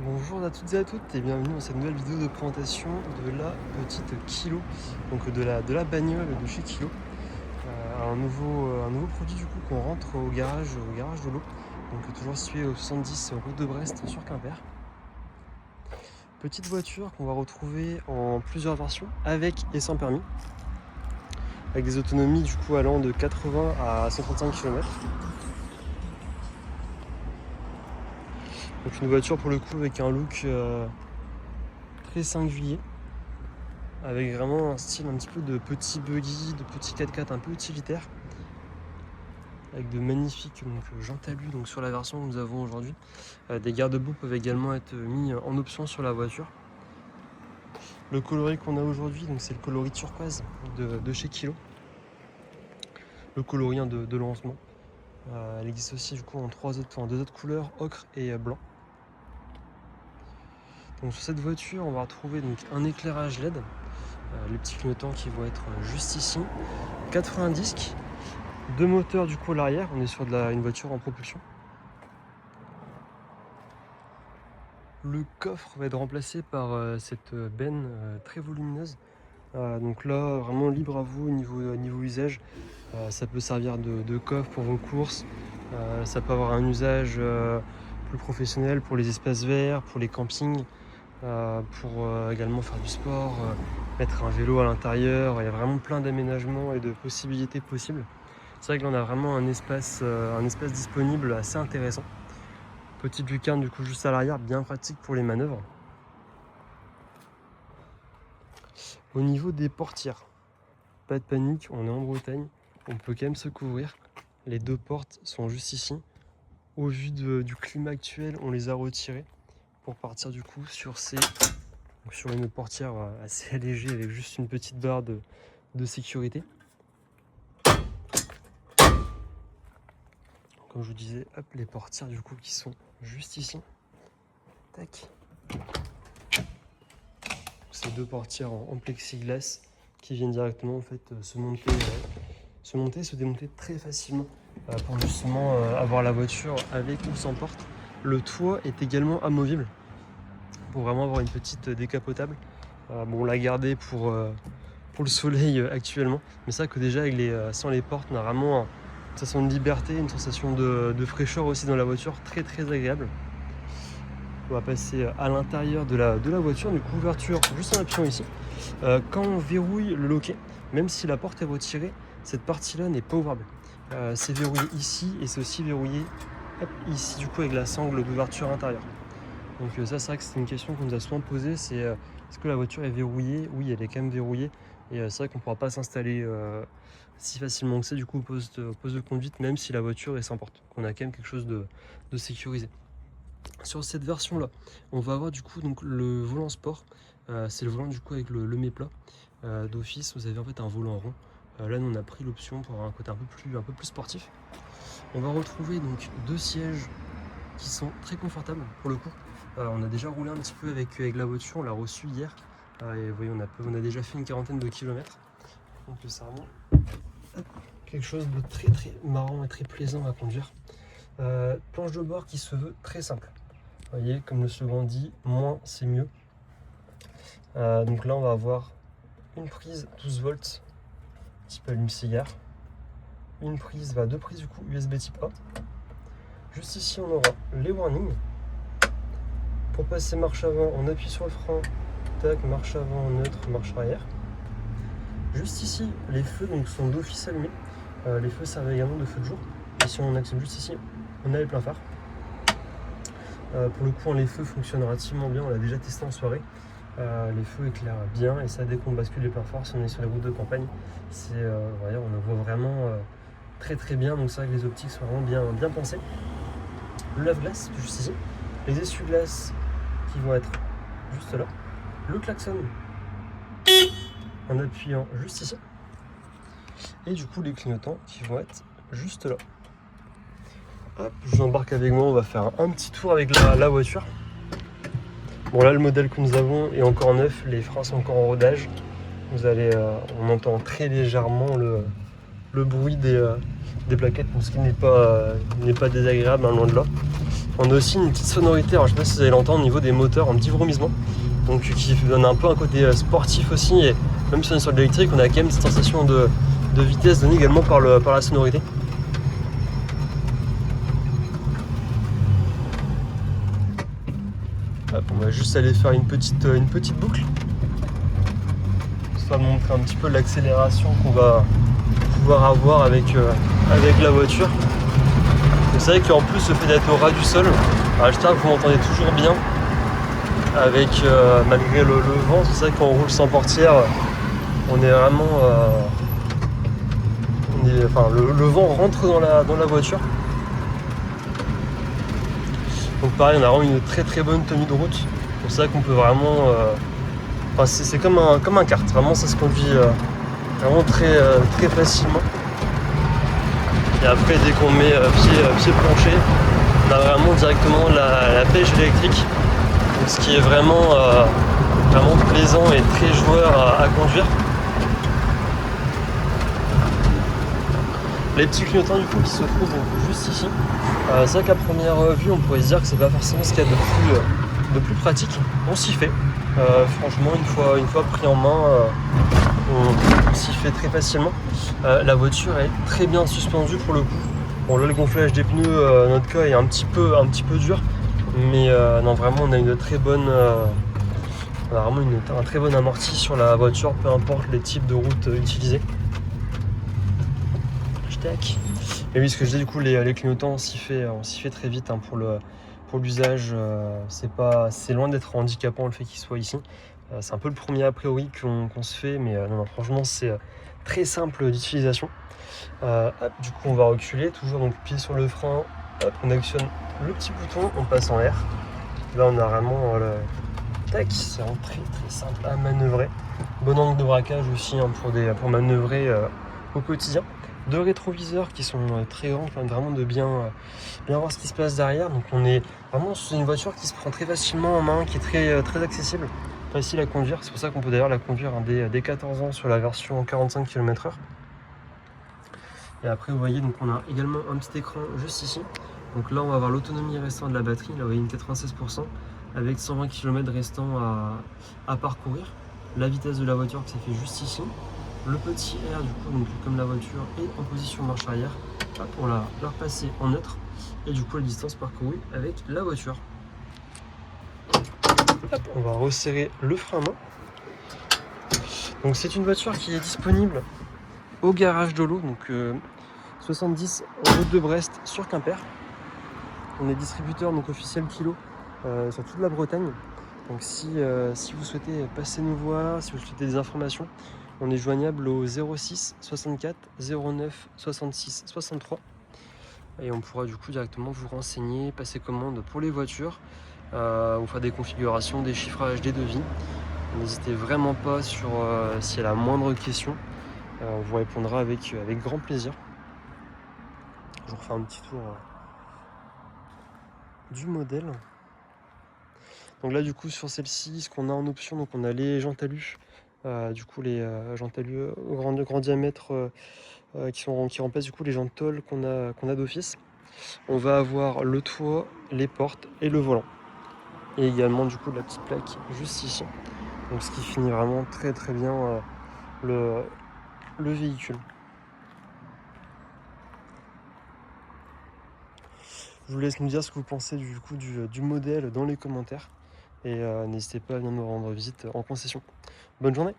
Bonjour à toutes et à toutes et bienvenue dans cette nouvelle vidéo de présentation de la petite Kilo, donc de la bagnole de chez Kilo. Un nouveau produit du coup qu'on rentre au garage de l'eau, donc toujours situé au 70 route de Brest sur Quimper. Petite voiture qu'on va retrouver en plusieurs versions, avec et sans permis, avec des autonomies du coup allant de 80 à 135 km. Donc une voiture pour le coup avec un look très singulier, avec vraiment un style un petit peu de petit buggy, de petit 4x4 un peu utilitaire, avec de magnifiques jantes alu sur la version que nous avons aujourd'hui. Des garde-boue peuvent également être mis en option sur la voiture. Le coloris qu'on a aujourd'hui, c'est le coloris turquoise de chez Kilo, le coloris de lancement. Elle existe aussi du coup en deux autres couleurs, ocre et blanc. Donc sur cette voiture, on va retrouver un éclairage LED, les petits clignotants qui vont être juste ici, 80 disques, 2 moteurs du coup à l'arrière, on est sur une voiture en propulsion. Le coffre va être remplacé par cette benne très volumineuse. Donc là, vraiment libre à vous au niveau usage. Ça peut servir de coffre pour vos courses. Ça peut avoir un usage plus professionnel pour les espaces verts, pour les campings, pour également faire du sport, mettre un vélo à l'intérieur. Il y a vraiment plein d'aménagements et de possibilités possibles. C'est vrai que là on a vraiment un espace disponible assez intéressant. Petite lucarne du coup juste à l'arrière, bien pratique pour les manœuvres. Au niveau des portières, pas de panique, on est en Bretagne, on peut quand même se couvrir. Les deux portes sont juste ici. Au vu du climat actuel, on les a retirées pour partir du coup sur une portière assez allégée avec juste une petite barre de sécurité. Comme je vous disais, hop, les portières du coup qui sont juste ici. Tac. Ces deux portières en plexiglas qui viennent directement en fait se démonter très facilement pour justement avoir la voiture avec ou sans porte. Le toit est également amovible pour vraiment avoir une petite décapotable. Bon, on l'a gardé pour le soleil actuellement, mais c'est vrai que déjà sans les portes, on a vraiment une sensation de liberté, une sensation de fraîcheur aussi dans la voiture, très très agréable. On va passer à l'intérieur de la voiture, du coup ouverture juste en appuyant ici. Quand on verrouille le loquet, même si la porte est retirée, cette partie-là n'est pas ouvrable. C'est verrouillé ici et c'est aussi verrouillé ici du coup avec la sangle d'ouverture intérieure. Donc ça c'est vrai que c'est une question qu'on nous a souvent posée, c'est est-ce que la voiture est verrouillée? Oui, elle est quand même verrouillée et c'est vrai qu'on ne pourra pas s'installer si facilement que ça du coup au poste de conduite, même si la voiture est sans porte. On a quand même quelque chose de sécurisé. Sur cette version là, on va avoir du coup le volant sport. C'est le volant du coup avec le méplat d'office. Vous avez en fait un volant rond. Là nous on a pris l'option pour avoir un côté un peu plus sportif. On va retrouver donc deux sièges qui sont très confortables pour le coup. On a déjà roulé un petit peu avec la voiture, on l'a reçue hier. Et vous voyez, on a déjà fait une quarantaine de kilomètres. Donc c'est vraiment quelque chose de très très marrant et très plaisant à conduire. Planche de bord qui se veut très simple. Vous voyez, comme le slogan dit, moins c'est mieux. Donc là on va avoir une prise 12 volts type allume-cigare, deux prises du coup USB type A. Juste ici on aura les warnings. Pour passer marche avant, on appuie sur le frein, tac, marche avant, neutre, marche arrière. Juste ici, les feux sont d'office allumés. Les feux servent également de feu de jour. Et si on actionne juste ici, on a les pleins phares. Pour le coup, les feux fonctionnent relativement bien, on l'a déjà testé en soirée. Les feux éclairent bien et ça dès qu'on bascule les pleins phares, si on est sur les routes de campagne, on le voit vraiment très très bien. Donc c'est vrai que les optiques sont vraiment bien pensées. Le lave-glace, juste ici. Les essuie-glaces qui vont être juste là. Le klaxon en appuyant juste ici. Et du coup les clignotants qui vont être juste là. Hop, je vous embarque avec moi, on va faire un petit tour avec la voiture. Bon là le modèle que nous avons est encore neuf, les freins sont encore en rodage. On entend très légèrement le bruit des plaquettes, ce qui n'est pas désagréable, loin de là. On a aussi une petite sonorité, alors je sais pas si vous allez l'entendre au niveau des moteurs, un petit vromissement, donc qui donne un peu un côté sportif aussi, et même si on est sur de l'électrique, on a quand même cette sensation de vitesse donnée également par la sonorité. Hop, on va juste aller faire une petite boucle, ça va montrer un petit peu l'accélération qu'on va pouvoir avoir avec la voiture. C'est vrai qu'en plus le fait d'être au ras du sol, j'espère que vous m'entendez toujours bien avec malgré le vent. C'est vrai que quand on roule sans portière, on est vraiment le vent rentre dans la voiture. Donc pareil, on a vraiment une très très bonne tenue de route. Donc c'est vrai qu'on peut vraiment c'est comme un kart, vraiment ça se conduit vraiment très facilement. Et après, dès qu'on met pied plancher, on a vraiment directement la pêche électrique, donc ce qui est vraiment plaisant et très joueur à conduire. Les petits clignotants du coup qui se trouvent donc juste ici, c'est vrai qu'à première vue on pourrait se dire que c'est pas forcément ce qu'il y a de plus pratique. On s'y fait, franchement une fois pris en main, on s'y fait très facilement. La voiture est très bien suspendue pour le coup. Bon là le gonflage des pneus, notre cas est un petit peu dur, mais non vraiment on a une très bonne on a vraiment un très bon amorti sur la voiture, peu importe les types de routes utilisés. Et oui, ce que je disais, du coup, les clignotants, on s'y fait très vite hein, pour l'usage. C'est loin d'être handicapant le fait qu'il soit ici. C'est un peu le premier a priori qu'on se fait, mais non, franchement, c'est très simple d'utilisation. Du coup, on va reculer, toujours donc pied sur le frein. Hop, on actionne le petit bouton, on passe en l'air. Là, on a vraiment tac, c'est vraiment très simple à manœuvrer. Bon angle de braquage aussi hein, pour manœuvrer au quotidien. Deux rétroviseurs qui sont très grands, vraiment de bien voir ce qui se passe derrière. Donc on est vraiment sur une voiture qui se prend très facilement en main, qui est très accessible, facile à conduire. C'est pour ça qu'on peut d'ailleurs la conduire hein, dès 14 ans sur la version 45 km/h. Et après vous voyez, donc on a également un petit écran juste ici. Donc là on va avoir l'autonomie restante de la batterie, là vous voyez une 96%, avec 120 km restants à parcourir. La vitesse de la voiture qui s'est fait juste ici. Le petit R du coup, donc comme la voiture est en position marche arrière, hop, on l'a repasser en neutre et du coup la distance parcourue avec la voiture. Hop, on va resserrer le frein à main. Donc c'est une voiture qui est disponible au garage de l'eau, donc 70 route de Brest sur Quimper. On est distributeur donc officiel kilo sur toute la Bretagne. Donc si vous souhaitez passer nous voir, si vous souhaitez des informations, on est joignable au 06 64 09 66 63 et on pourra du coup directement vous renseigner, passer commande pour les voitures, ou faire des configurations, des chiffrages, des devis. N'hésitez vraiment pas sur s'il y a la moindre question, on vous répondra avec grand plaisir. Je vous refais un petit tour du modèle. Donc là du coup sur celle-ci, ce qu'on a en option, donc on a les jantes alu. Du coup les jantes alu au grand diamètre qui remplacent du coup les jantes tôle qu'on a d'office. On va avoir le toit, les portes et le volant. Et également du coup la petite plaque juste ici. Donc ce qui finit vraiment très bien le véhicule. Je vous laisse nous dire ce que vous pensez du coup du modèle dans les commentaires. Et n'hésitez pas à venir nous rendre visite en concession. Bonne journée!